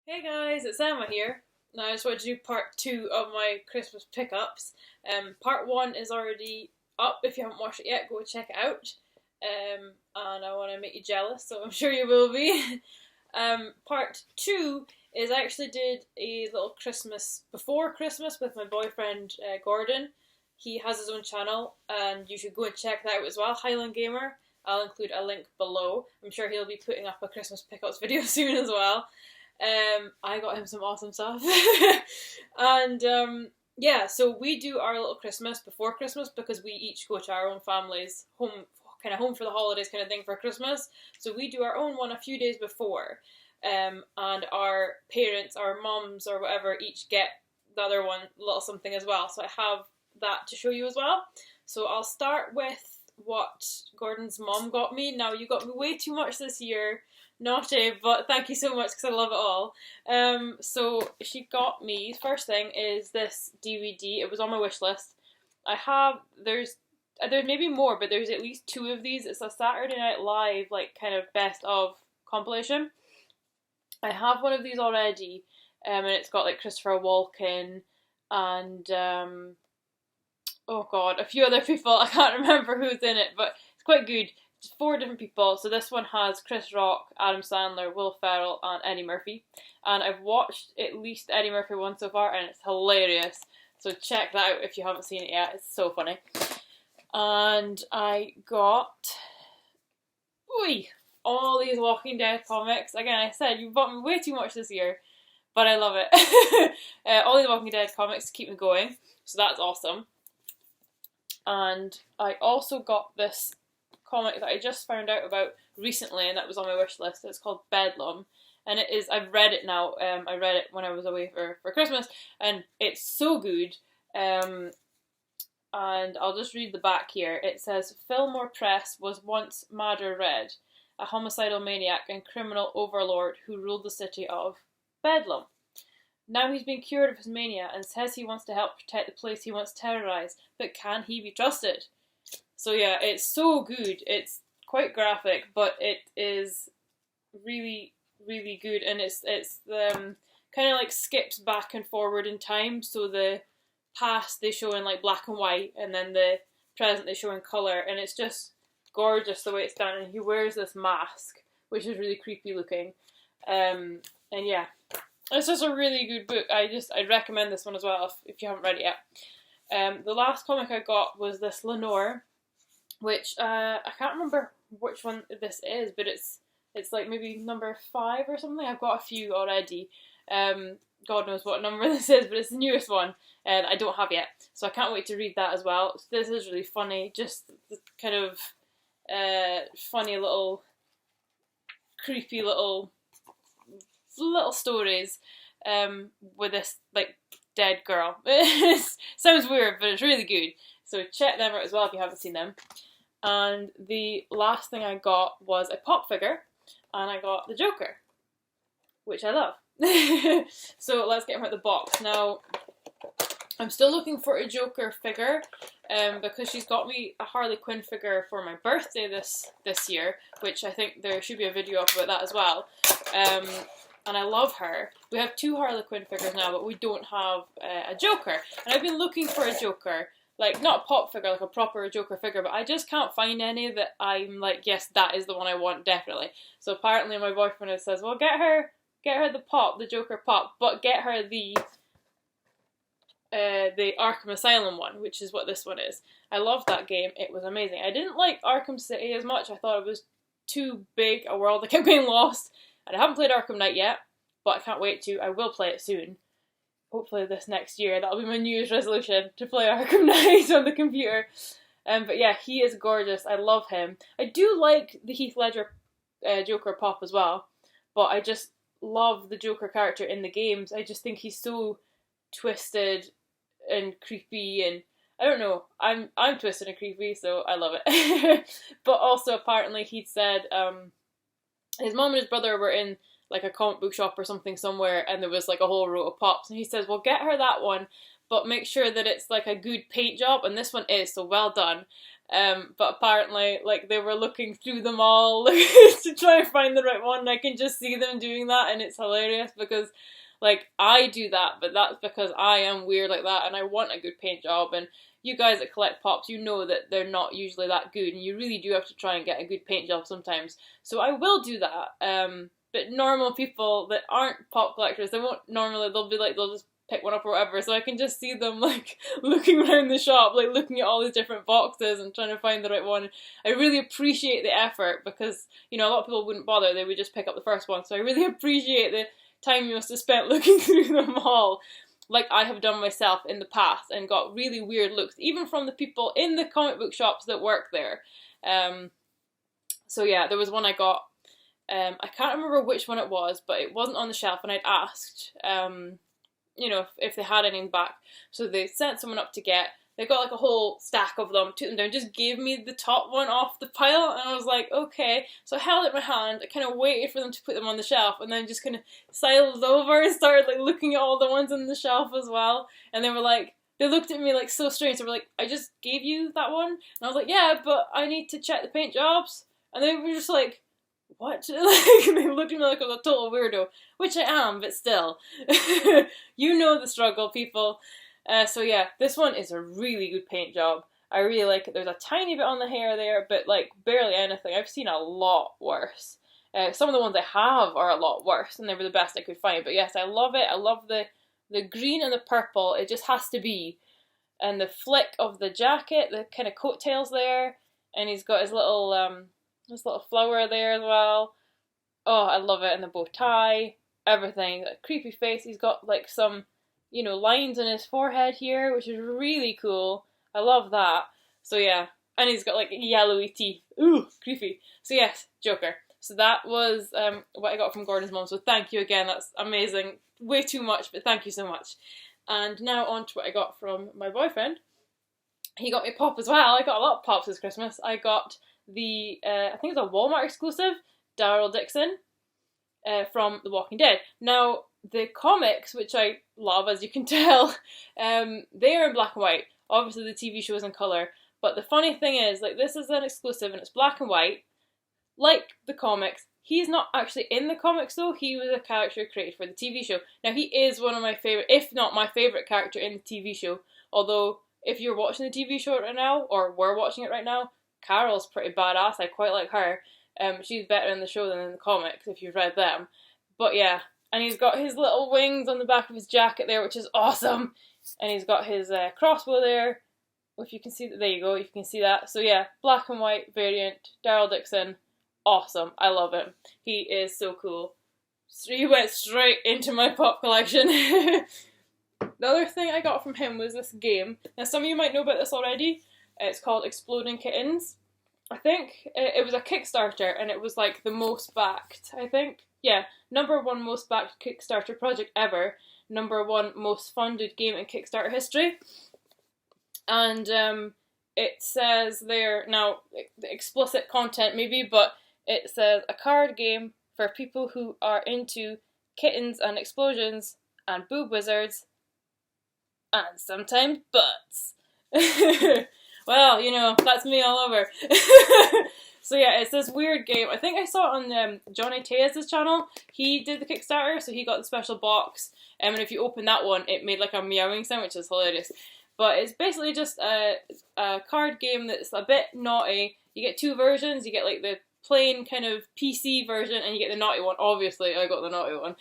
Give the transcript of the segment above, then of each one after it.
Hey guys, it's Emma here. Now I just want to do part two of my Christmas pickups. Part one is already up. If you haven't watched it yet, go check it out. And I want to make you jealous, so I'm sure you will be. Part two is I actually did a little Christmas before Christmas with my boyfriend Gordon. He has his own channel, and you should go and check that out as well. Highland Gamer. I'll include a link below. I'm sure he'll be putting up a Christmas pickups video soon as well. I got him some awesome stuff. And yeah, so we do our little Christmas before Christmas because we each go to our own family's home for the holidays kind of thing for Christmas. So we do our own one a few days before. And our parents, our mums or whatever, each get the other one a little something as well. So I have that to show you as well. So I'll start with what Gordon's mom got me. Now, you got me way too much this year. Naughty, but thank you so much because I love it all. So she got me, first thing is this DVD. It was on my wish list. I have, there's maybe more, but there's at least two of these. It's a Saturday Night Live, like, kind of best of compilation. I have one of these already, and it's got, like, Christopher Walken and, oh god, a few other people. I can't remember who's in it, but it's quite good. It's four different people. So this one has Chris Rock, Adam Sandler, Will Ferrell, and Eddie Murphy. And I've watched at least Eddie Murphy one so far, and it's hilarious. So check that out if you haven't seen it yet. It's so funny. And I got all these Walking Dead comics. Again, I said you bought me way too much this year, but I love it. All these Walking Dead comics to keep me going. So that's awesome. And I also got this comic that I just found out about recently, and that was on my wish list. It's called Bedlam, and it is. I've read it now. I read it when I was away for Christmas, and it's so good. And I'll just read the back here. It says Fillmore Press was once Madder Red, a homicidal maniac and criminal overlord who ruled the city of Bedlam. Now he's been cured of his mania and says he wants to help protect the place he once terrorized, but can he be trusted? So yeah, it's so good. It's quite graphic, but it is really, really good, and it's kind of like skips back and forward in time. So the past they show in like black and white, and then the present they show in color, and it's just gorgeous the way it's done. And he wears this mask, which is really creepy looking. And yeah, it's just a really good book. I'd recommend this one as well if you haven't read it yet. The last comic I got was this Lenore, which I can't remember which one this is, but it's like maybe number 5 or something. I've got a few already. God knows what number this is, but it's the newest one, and I don't have yet, so I can't wait to read that as well. So this is really funny, just the kind of funny little, creepy little stories with this like dead girl. Sounds weird, but it's really good. So check them out as well if you haven't seen them. And the last thing I got was a pop figure, and I got the Joker, which I love. So let's get him out of the box. Now, I'm still looking for a Joker figure, because she's got me a Harley Quinn figure for my birthday this year, which I think there should be a video up about that as well. And I love her. We have 2 Harley Quinn figures now, but we don't have a Joker. And I've been looking for a Joker, like not a pop figure, like a proper Joker figure, but I just can't find any that I'm like, yes, that is the one I want, definitely. So apparently my boyfriend says, well, get her the Joker pop, but get her the Arkham Asylum one, which is what this one is. I loved that game. It was amazing. I didn't like Arkham City as much. I thought it was too big a world. I kept getting lost. And I haven't played Arkham Knight yet, but I can't wait to. I will play it soon. Hopefully this next year. That'll be my New Year's resolution, to play Arkham Knight on the computer. But yeah, he is gorgeous. I love him. I do like the Heath Ledger Joker pop as well, but I just love the Joker character in the games. I just think he's so twisted and creepy, and I don't know. I'm twisted and creepy, so I love it. But also apparently he'd said his mom and his brother were in like a comic book shop or something somewhere, and there was like a whole row of pops, and he says, well, get her that one, but make sure that it's like a good paint job, and this one is, so well done. But apparently, like, they were looking through them all to try and find the right one, and I can just see them doing that, and it's hilarious because, like, I do that, but that's because I am weird like that, and I want a good paint job, and you guys that collect pops, you know that they're not usually that good, and you really do have to try and get a good paint job sometimes. So I will do that. But normal people that aren't pop collectors, they won't normally, they'll be like, they'll just pick one up or whatever, so I can just see them, like, looking around the shop, like, looking at all these different boxes and trying to find the right one. I really appreciate the effort because, you know, a lot of people wouldn't bother, they would just pick up the first one, so I really appreciate the time you must have spent looking through them all, like I have done myself in the past, and got really weird looks, even from the people in the comic book shops that work there. So yeah, there was one I got, I can't remember which one it was, but it wasn't on the shelf, and I'd asked, you know, if they had any in the back. So they sent someone up to get. They got like a whole stack of them, took them down, just gave me the top one off the pile, and I was like, okay. So I held it in my hand, I kind of waited for them to put them on the shelf, and then just kind of sidled over and started like looking at all the ones on the shelf as well. And they were like, they looked at me like so strange. They were like, I just gave you that one? And I was like, yeah, but I need to check the paint jobs. And they were just like, what? Like, they looked at me like I was a total weirdo, which I am, but still. You know the struggle, people. So yeah, this one is a really good paint job. I really like it. There's a tiny bit on the hair there, but like barely anything. I've seen a lot worse. Some of the ones I have are a lot worse, and they were the best I could find. But yes, I love it. I love the green and the purple. It just has to be. And the flick of the jacket, the kind of coattails there, and he's got his little flower there as well. Oh, I love it. And the bow tie, everything. A creepy face. He's got like some, you know, lines on his forehead here, which is really cool. I love that. So yeah, and he's got like yellowy teeth. Ooh, creepy. So yes, Joker. So that was what I got from Gordon's mom. So thank you again. That's amazing. Way too much, but thank you so much. And now on to what I got from my boyfriend. He got me a pop as well. I got a lot of pops this Christmas. I got the, I think it's a Walmart exclusive, Daryl Dixon from The Walking Dead. Now, the comics, which I love, as you can tell, they are in black and white. Obviously, the TV show is in colour. But the funny thing is, like, this is an exclusive and it's black and white. Like the comics, he's not actually in the comics though. He was a character created for the TV show. Now, he is one of my favourite, if not my favourite character in the TV show. Although, if you're watching the TV show right now, or were watching it right now, Carol's pretty badass. I quite like her. She's better in the show than in the comics, if you've read them. But yeah, and he's got his little wings on the back of his jacket there, which is awesome. And he's got his crossbow there. If you can see that, there you go, you can see that. So yeah, black and white variant, Daryl Dixon, awesome. I love him. He is so cool. So he went straight into my pop collection. The other thing I got from him was this game. Now, some of you might know about this already. It's called Exploding Kittens. I think it was a Kickstarter, and it was like the most backed, I think. Yeah, #1 most backed Kickstarter project ever. #1 most funded game in Kickstarter history. And it says there, now, explicit content maybe, but it says a card game for people who are into kittens and explosions and boob wizards and sometimes butts. Well, you know, that's me all over. So yeah, it's this weird game. I think I saw it on Johnny Tejas' channel. He did the Kickstarter, so he got the special box. And if you open that one, it made like a meowing sound, which is hilarious. But it's basically just a card game that's a bit naughty. You get two versions. You get like the plain kind of PC version, and you get the naughty one. Obviously, I got the naughty one.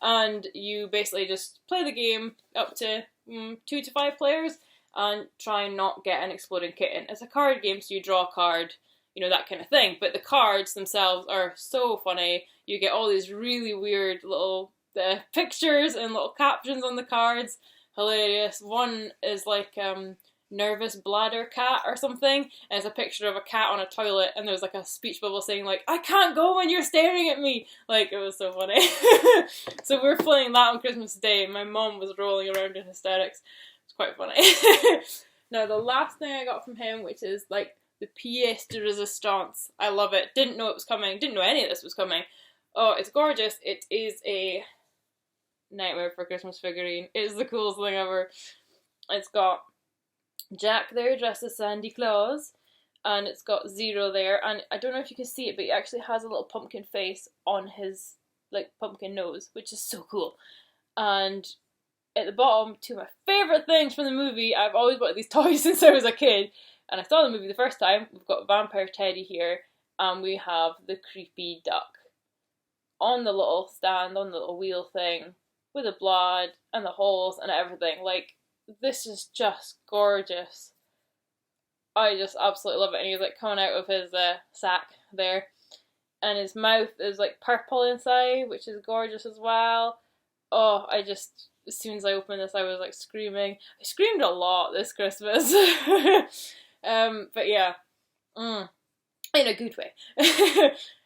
And you basically just play the game up to 2 to 5 players and try and not get an exploding kitten. It's a card game, so you draw a card, you know, that kind of thing. But the cards themselves are so funny. You get all these really weird little pictures and little captions on the cards. Hilarious. One is like nervous bladder cat or something, and it's a picture of a cat on a toilet, and there's like a speech bubble saying like, I can't go when you're staring at me. Like, it was so funny. So we were playing that on Christmas Day, and my mom was rolling around in hysterics. It's quite funny. Now, the last thing I got from him, which is like the pièce de résistance. I love it. Didn't know it was coming. Didn't know any of this was coming. Oh, it's gorgeous. It is a Nightmare for Christmas figurine. It is the coolest thing ever. It's got Jack there dressed as Sandy Claus, and it's got Zero there, and I don't know if you can see it, but he actually has a little pumpkin face on his like pumpkin nose, which is so cool. And at the bottom, two of my favourite things from the movie. I've always wanted these toys since I was a kid, and I saw the movie the first time. We've got Vampire Teddy here, and we have the creepy duck on the little stand, on the little wheel thing, with the blood and the holes and everything. Like, this is just gorgeous. I just absolutely love it. And he's like coming out of his sack there, and his mouth is like purple inside, which is gorgeous as well. Oh, I just, as soon as I opened this, I was like screaming. I screamed a lot this Christmas. But yeah, in a good way.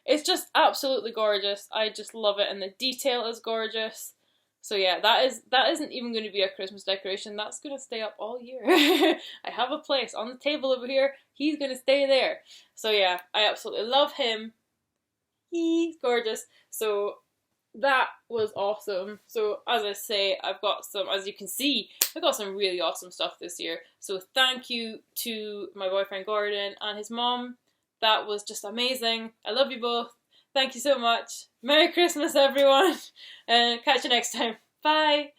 It's just absolutely gorgeous. I just love it, and the detail is gorgeous. So yeah, that isn't even going to be a Christmas decoration. That's going to stay up all year. I have a place on the table over here. He's going to stay there. So yeah, I absolutely love him. He's gorgeous. So that was awesome. So as I say, I've got some, as you can see, I've got some really awesome stuff this year. So thank you to my boyfriend Gordon and his mom. That was just amazing. I love you both. Thank you so much. Merry Christmas, everyone. And catch you next time. Bye.